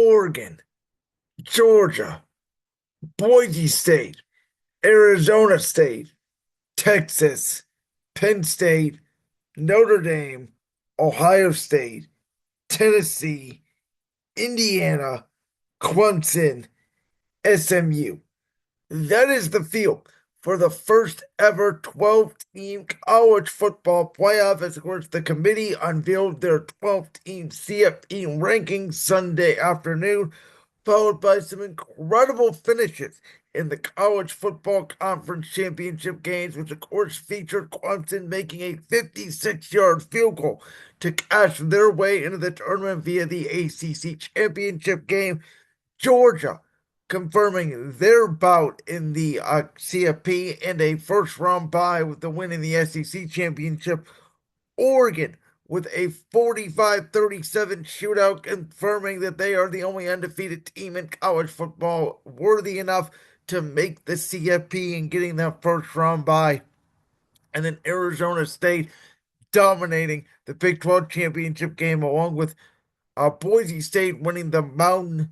Oregon, Georgia, Boise State, Arizona State, Texas, Penn State, Notre Dame, Ohio State, Tennessee, Indiana, Clemson, SMU. That is the field for the first ever 12-team college football playoff. As of course, the committee unveiled their 12-team CFP rankings Sunday afternoon, followed by some incredible finishes in the college football conference championship games, which of course featured Clemson making a 56-yard field goal to cash their way into the tournament via the ACC championship game. Georgia confirming their bout in the CFP and a first round bye with the win in the SEC championship. Oregon with a 45-37 shootout, confirming that they are the only undefeated team in college football worthy enough to make the CFP and getting that first round bye. And then Arizona State dominating the Big 12 championship game, along with Boise State winning the Mountain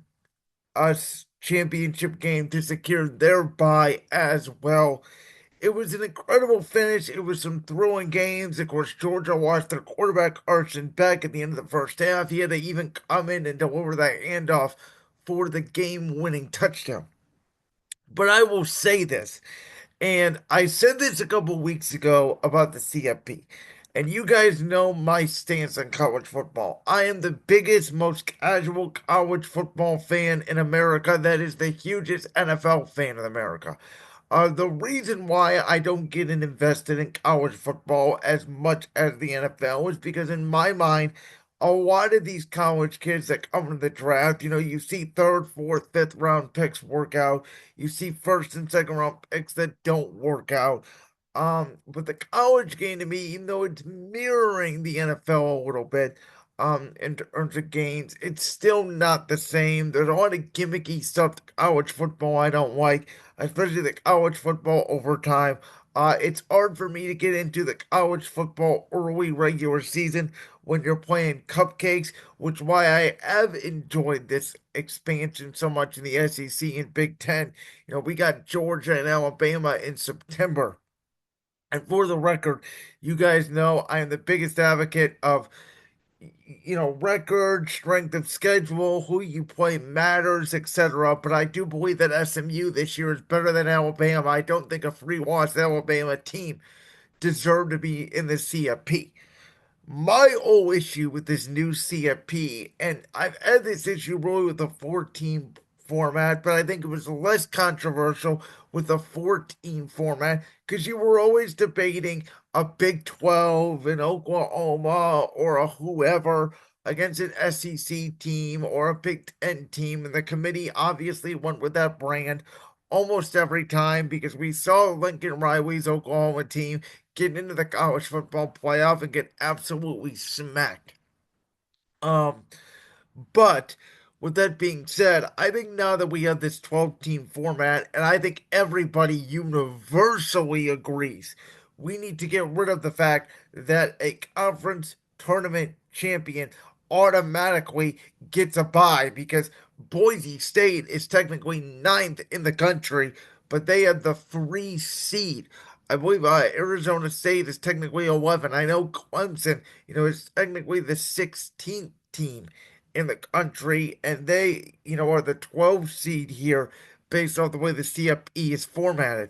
championship game to secure their bye as well. It was an incredible finish. It was some thrilling games. Of course, Georgia lost their quarterback Carson Beck at the end of the first half. He had to even come in and deliver that handoff for the game-winning touchdown. But I will say this, and I said this a couple weeks ago about the CFP. And you guys know my stance on college football. I am the biggest, most casual college football fan in America. That is the hugest NFL fan in America. The reason why I don't get invested in college football as much as the NFL is because, in my mind, a lot of these college kids that come in the draft, you see third, fourth, fifth round picks work out. You see first and second round picks that don't work out. But the college game to me, even though it's mirroring the NFL a little bit, in terms of gains, it's still not the same. There's a lot of gimmicky stuff to college football I don't like, especially the college football overtime. It's hard for me to get into the college football early regular season when you're playing cupcakes, which is why I have enjoyed this expansion so much in the SEC and Big Ten. We got Georgia and Alabama in September. And for the record, you guys know I am the biggest advocate of record, strength of schedule, who you play matters, etc. But I do believe that SMU this year is better than Alabama. I don't think a free loss Alabama team deserved to be in the CFP. My whole issue with this new CFP, and I've had this issue really with the 14 format, but I think it was less controversial with the 14 format because you were always debating a Big 12 in Oklahoma or a whoever against an SEC team or a Big 10 team, and the committee obviously went with that brand almost every time because we saw Lincoln Riley's Oklahoma team get into the college football playoff and get absolutely smacked. Um, but with that being said, I think now that we have this 12-team format, and I think everybody universally agrees, we need to get rid of the fact that a conference tournament champion automatically gets a bye because Boise State is technically ninth in the country, but they have the free seed. I believe Arizona State is technically 11. I know Clemson, is technically the 16th team in the country, and they, are the 12 seed here based off the way the CFE is formatted.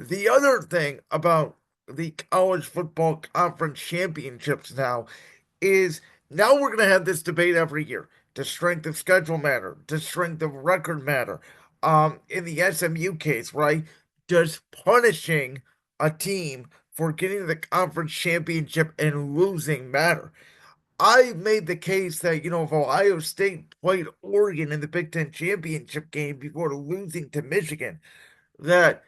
The other thing about the college football conference championships now is now we're going to have this debate every year. Does strength of schedule matter? Does strength of record matter? In the SMU case, right? Does punishing a team for getting to the conference championship and losing matter? I made the case that, if Ohio State played Oregon in the Big Ten championship game before losing to Michigan, that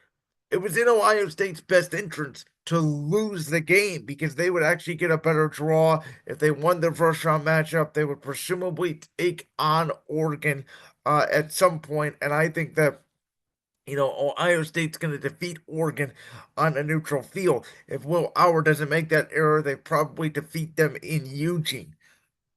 it was in Ohio State's best interest to lose the game because they would actually get a better draw. If they won their first round matchup, they would presumably take on Oregon at some point. And I think that, Ohio State's going to defeat Oregon on a neutral field. If Will Howard doesn't make that error, they probably defeat them in Eugene.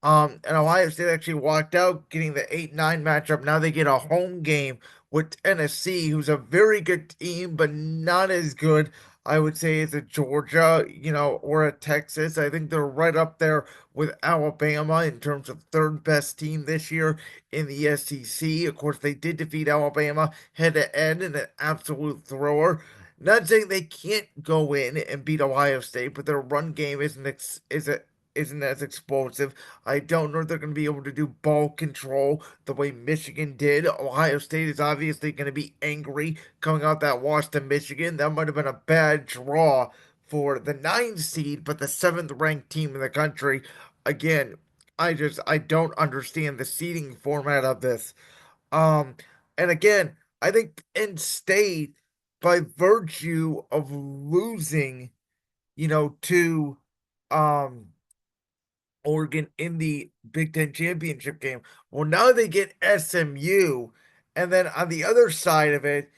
And Ohio State actually walked out getting the 8-9 matchup. Now they get a home game with Tennessee, who's a very good team, but not as good, I would say, as a Georgia, or a Texas. I think they're right up there with Alabama in terms of third best team this year in the SEC. Of course, they did defeat Alabama head to head in an absolute thrower. Not saying they can't go in and beat Ohio State, but their run game isn't as explosive. I don't know if they're going to be able to do ball control the way Michigan did. Ohio State is obviously going to be angry coming out that loss to Michigan. That might have been a bad draw for the 9 seed, but the seventh ranked team in the country. Again, I don't understand the seeding format of this. Um, and again, I think Penn State, by virtue of losing, to um Oregon in the Big Ten championship game. Well, now they get SMU, and then on the other side of it,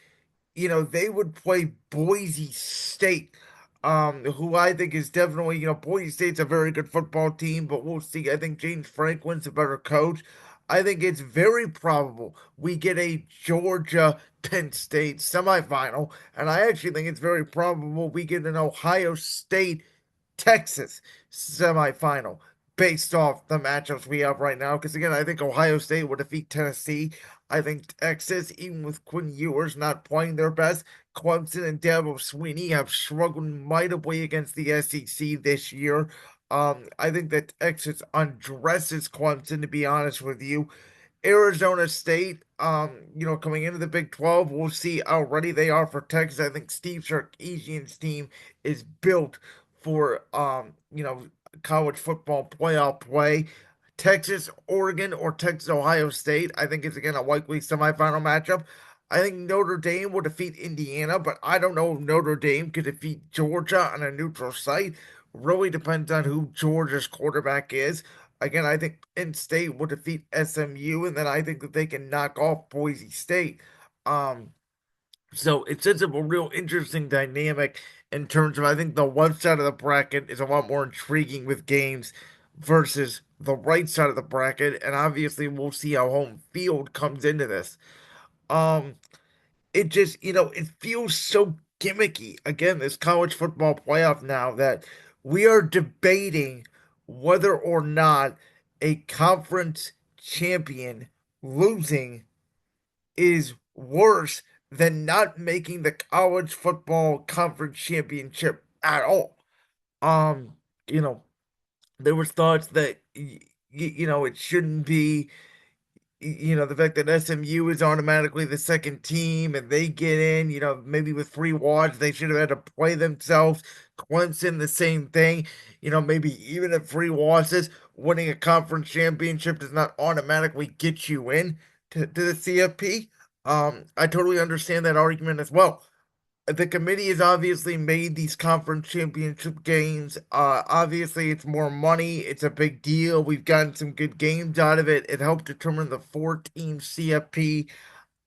they would play Boise State, who I think is definitely, Boise State's a very good football team, but we'll see. I think James Franklin's a better coach. I think it's very probable we get a Georgia Penn State semifinal, and I actually think it's very probable we get an Ohio State Texas semifinal based off the matchups we have right now. Because again, I think Ohio State would defeat Tennessee. I think Texas, even with Quinn Ewers not playing their best, Clemson and Dabo Sweeney have struggled mightily against the SEC this year. I think that Texas undresses Clemson, to be honest with you. Arizona State, coming into the Big 12, we'll see how ready they are for Texas. I think Steve Sarkisian's team is built for, college football playoff play. Texas, Oregon, or Texas, Ohio State, I think is again a likely semifinal matchup. I think Notre Dame will defeat Indiana, but I don't know if Notre Dame could defeat Georgia on a neutral site. Really depends on who Georgia's quarterback is. Again, I think Penn State will defeat SMU, and then I think that they can knock off Boise State. Um, so it sets up a real interesting dynamic in terms of I think the left side of the bracket is a lot more intriguing with games versus the right side of the bracket, and obviously we'll see how home field comes into this. Um, it just, it feels so gimmicky. Again, this college football playoff now that we are debating whether or not a conference champion losing is worse than not making the college football conference championship at all. Um, you know, there was thoughts that it shouldn't be, the fact that SMU is automatically the second team and they get in, maybe with free watch, they should have had to play themselves. Clemson, the same thing. Maybe even at free watches, winning a conference championship does not automatically get you in to the CFP. I totally understand that argument as well. The committee has obviously made these conference championship games. Obviously, it's more money. It's a big deal. We've gotten some good games out of it. It helped determine the four-team CFP.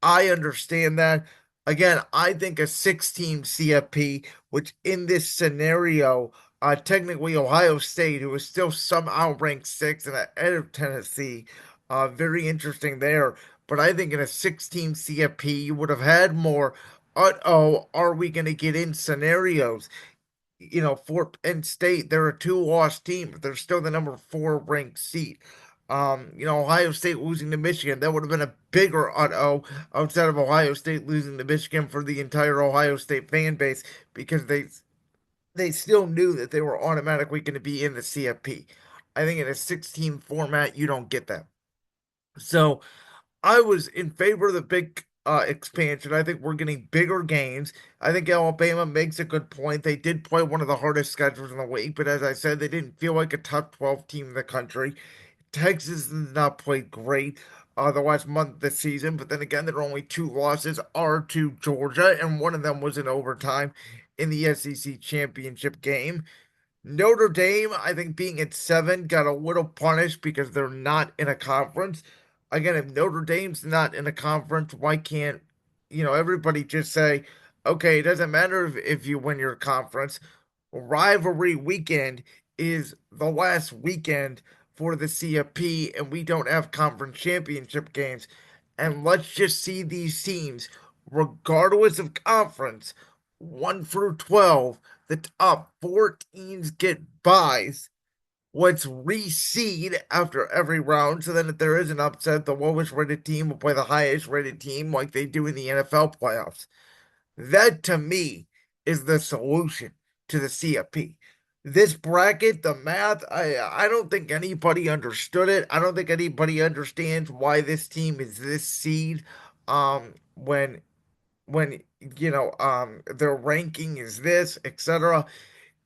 I understand that. Again, I think a six-team CFP, which in this scenario, technically Ohio State, who is still somehow ranked sixth and ahead of Tennessee, very interesting there. But I think in a six-team CFP, you would have had more. Oh, are we going to get in scenarios? For Penn State, they're a two-loss team, but they're still the number four ranked seed. Ohio State losing to Michigan, that would have been a bigger uh-oh outside of Ohio State losing to Michigan for the entire Ohio State fan base because they still knew that they were automatically going to be in the CFP. I think in a 16 format, you don't get that. So I was in favor of the big expansion. I think we're getting bigger games. I think Alabama makes a good point. They did play one of the hardest schedules in the league, but as I said, they didn't feel like a top 12 team in the country. Texas has not played great the last month of the season, but then again, their only two losses are to Georgia, and one of them was in overtime in the SEC championship game. Notre Dame, I think being at seven, got a little punished because they're not in a conference. Again, if Notre Dame's not in a conference, why can't, everybody just say, okay, it doesn't matter if you win your conference. Rivalry weekend is the last weekend for the CFP and we don't have conference championship games. And let's just see these teams, regardless of conference, 1 through 12, the top 14 get buys. Let's reseed after every round. So then, if there is an upset, the lowest rated team will play the highest rated team like they do in the NFL playoffs. That to me is the solution to the CFP. This bracket, the math, I don't think anybody understood it. I don't think anybody understands why this team is this seed. When their ranking is this, etc.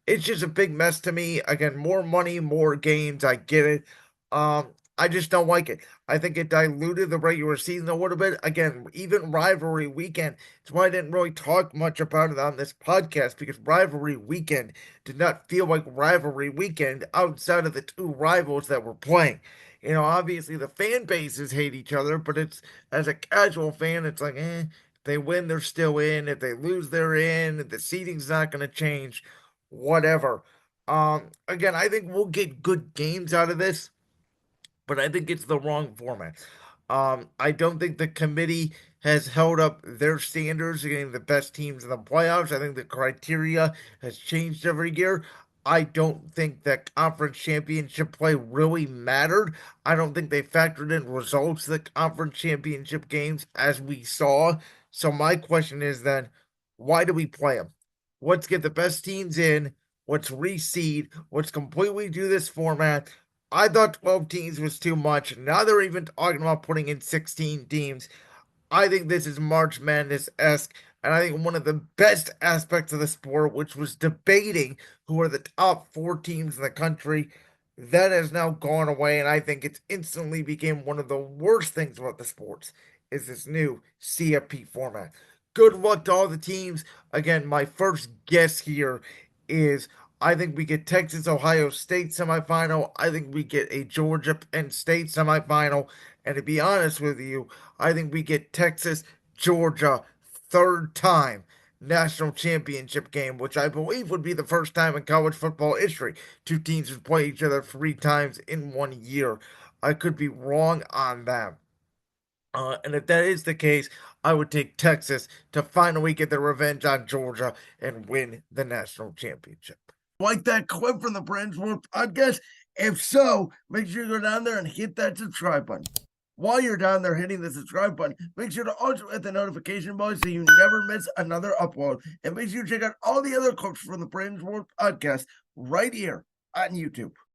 It's just a big mess to me. Again, more money, more games. I get it. I just don't like it. I think it diluted the regular season a little bit. Again, even rivalry weekend. That's why I didn't really talk much about it on this podcast because rivalry weekend did not feel like rivalry weekend outside of the two rivals that were playing. Obviously the fan bases hate each other, but it's as a casual fan, it's like, if they win, they're still in. If they lose, they're in. The seating's not going to change whatever. Again, I think we'll get good games out of this, but I think it's the wrong format. I don't think the committee has held up their standards getting the best teams in the playoffs. I think the criteria has changed every year. I don't think that conference championship play really mattered. I don't think they factored in results of the conference championship games as we saw. So my question is then, why do we play them? Let's get the best teams in. Let's reseed. Let's completely do this format. I thought 12 teams was too much. Now they're even talking about putting in 16 teams. I think this is March Madness esque, and I think one of the best aspects of the sport, which was debating who are the top four teams in the country, that has now gone away, and I think it's instantly became one of the worst things about the sports is this new CFP format. Good luck to all the teams. Again, my first guess here is I think we get Texas Ohio State semifinal. I think we get a Georgia Penn State semifinal. And to be honest with you, I think we get Texas Georgia third time national championship game, which I believe would be the first time in college football history two teams would play each other three times in one year. I could be wrong on that. And if that is the case, I would take Texas to finally get their revenge on Georgia and win the national championship. Like that clip from the Brands World podcast? If so, make sure you go down there and hit that subscribe button. While you're down there hitting the subscribe button, make sure to also hit the notification bell so you never miss another upload. And make sure you check out all the other clips from the Brands World podcast right here on YouTube.